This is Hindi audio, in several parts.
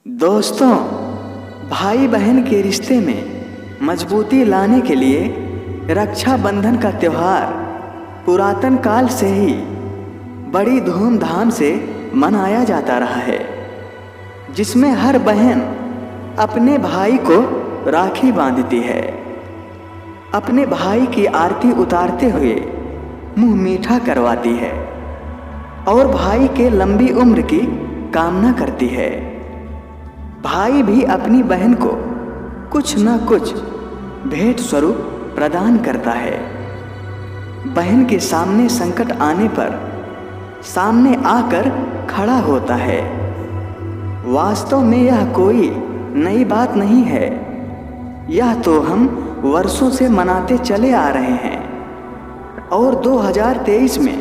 दोस्तों, भाई बहन के रिश्ते में मजबूती लाने के लिए रक्षाबंधन का त्यौहार पुरातन काल से ही बड़ी धूमधाम से मनाया जाता रहा है, जिसमें हर बहन अपने भाई को राखी बांधती है, अपने भाई की आरती उतारते हुए मुंह मीठा करवाती है और भाई के लंबी उम्र की कामना करती है। भाई भी अपनी बहन को कुछ न कुछ भेंट स्वरूप प्रदान करता है। बहन के सामने संकट आने पर सामने आकर खड़ा होता है। वास्तव में यह कोई नई बात नहीं है, यह तो हम वर्षों से मनाते चले आ रहे हैं और 2023 में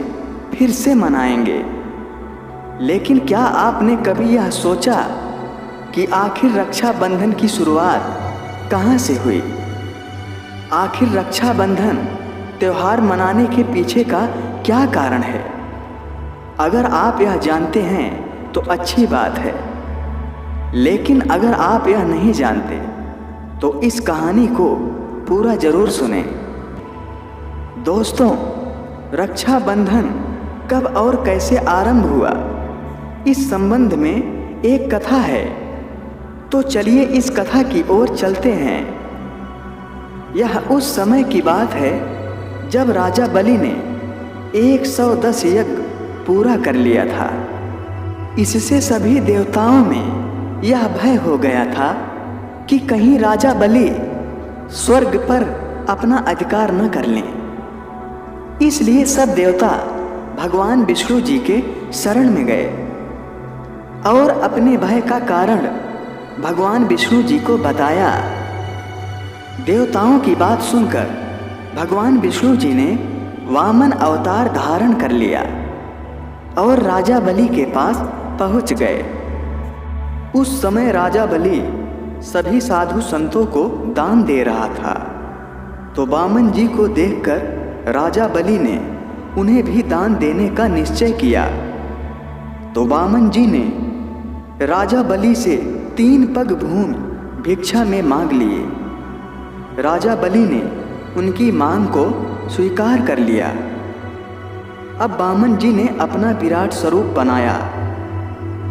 फिर से मनाएंगे। लेकिन क्या आपने कभी यह सोचा कि आखिर रक्षाबंधन की शुरुआत कहाँ से हुई? आखिर रक्षाबंधन त्यौहार मनाने के पीछे का क्या कारण है? अगर आप यह जानते हैं तो अच्छी बात है, लेकिन अगर आप यह नहीं जानते तो इस कहानी को पूरा जरूर सुनें। दोस्तों, रक्षाबंधन कब और कैसे आरंभ हुआ, इस संबंध में एक कथा है। तो चलिए इस कथा की ओर चलते हैं। यह उस समय की बात है जब राजा बलि ने 110 यज्ञ पूरा कर लिया था। इससे सभी देवताओं में यह भय हो गया था कि कहीं राजा बलि स्वर्ग पर अपना अधिकार न कर लें। इसलिए सब देवता भगवान विष्णु जी के शरण में गए और अपने भय का कारण भगवान विष्णु जी को बताया। देवताओं की बात सुनकर भगवान विष्णु जी ने वामन अवतार धारण कर लिया और राजा बलि के पास पहुंच गए। उस समय राजा बलि सभी साधु संतों को दान दे रहा था, तो वामन जी को देखकर राजा बलि ने उन्हें भी दान देने का निश्चय किया। तो वामन जी ने राजा बलि से 3 पग भूमि भिक्षा में मांग लिए। राजा बलि ने उनकी मांग को स्वीकार कर लिया। अब वामन जी ने अपना विराट स्वरूप बनाया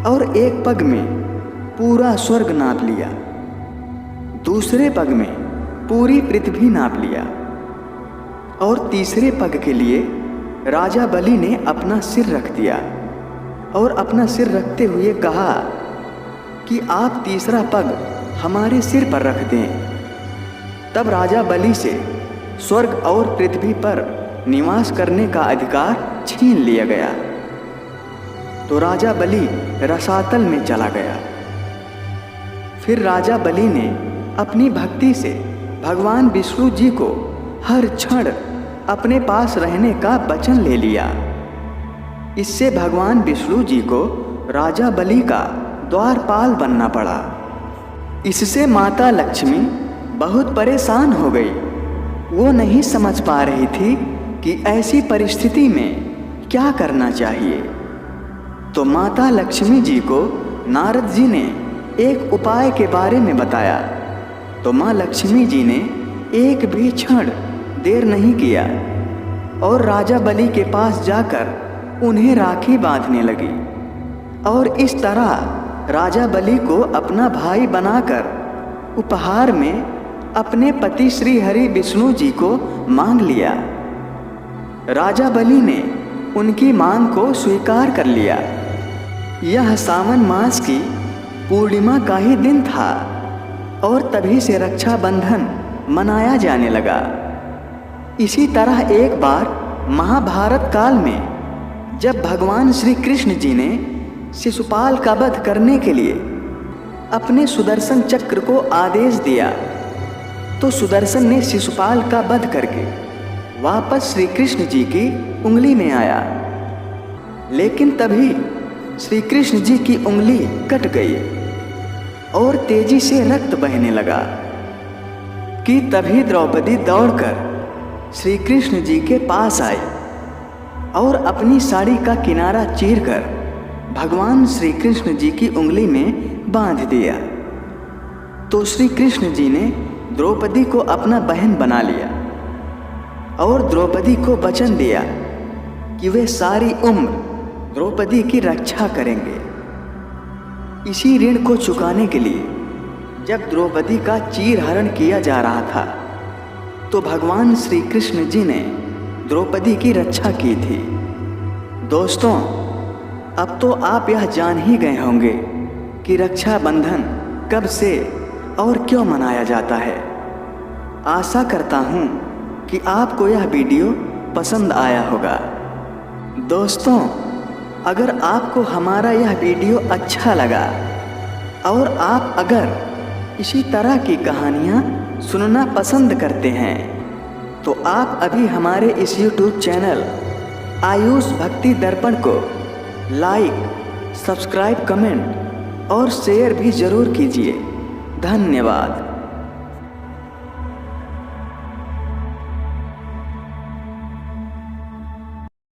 और एक पग में पूरा स्वर्ग नाप लिया, दूसरे पग में पूरी पृथ्वी नाप लिया और तीसरे पग के लिए राजा बलि ने अपना सिर रख दिया और अपना सिर रखते हुए कहा कि आप तीसरा पग हमारे सिर पर रख दें। तब राजा बलि से स्वर्ग और पृथ्वी पर निवास करने का अधिकार छीन लिया गया। तो राजा बलि रसातल में चला गया। फिर राजा बलि ने अपनी भक्ति से भगवान विष्णु जी को हर क्षण अपने पास रहने का वचन ले लिया। इससे भगवान विष्णु जी को राजा बलि का द्वारपाल बनना पड़ा। इससे माता लक्ष्मी बहुत परेशान हो गई। वो नहीं समझ पा रही थी कि ऐसी परिस्थिति में क्या करना चाहिए। तो माता लक्ष्मी जी को नारद जी ने एक उपाय के बारे में बताया। तो माँ लक्ष्मी जी ने एक भी क्षण देर नहीं किया और राजा बलि के पास जाकर उन्हें राखी बांधने लगी और इस तरह राजा बलि को अपना भाई बनाकर उपहार में अपने पति श्री हरि विष्णु जी को मांग लिया। राजा बलि ने उनकी मांग को स्वीकार कर लिया। यह सावन मास की पूर्णिमा का ही दिन था और तभी से रक्षाबंधन मनाया जाने लगा। इसी तरह एक बार महाभारत काल में जब भगवान श्री कृष्ण जी ने शिशुपाल का वध करने के लिए अपने सुदर्शन चक्र को आदेश दिया, तो सुदर्शन ने शिशुपाल का वध करके वापस श्री कृष्ण जी की उंगली में आया। लेकिन तभी श्री कृष्ण जी की उंगली कट गई और तेजी से रक्त बहने लगा कि तभी द्रौपदी दौड़कर श्री कृष्ण जी के पास आई और अपनी साड़ी का किनारा चीरकर भगवान श्री कृष्ण जी की उंगली में बांध दिया। तो श्री कृष्ण जी ने द्रौपदी को अपना बहन बना लिया और द्रौपदी को वचन दिया कि वे सारी उम्र द्रौपदी की रक्षा करेंगे। इसी ऋण को चुकाने के लिए जब द्रौपदी का चीरहरण किया जा रहा था तो भगवान श्री कृष्ण जी ने द्रौपदी की रक्षा की थी। दोस्तों, अब तो आप यह जान ही गए होंगे कि रक्षाबंधन कब से और क्यों मनाया जाता है। आशा करता हूँ कि आपको यह वीडियो पसंद आया होगा। दोस्तों, अगर आपको हमारा यह वीडियो अच्छा लगा और आप अगर इसी तरह की कहानियाँ सुनना पसंद करते हैं तो आप अभी हमारे इस YouTube चैनल आयुष भक्ति दर्पण को लाइक, सब्सक्राइब, कमेंट और शेयर भी ज़रूर कीजिए। धन्यवाद।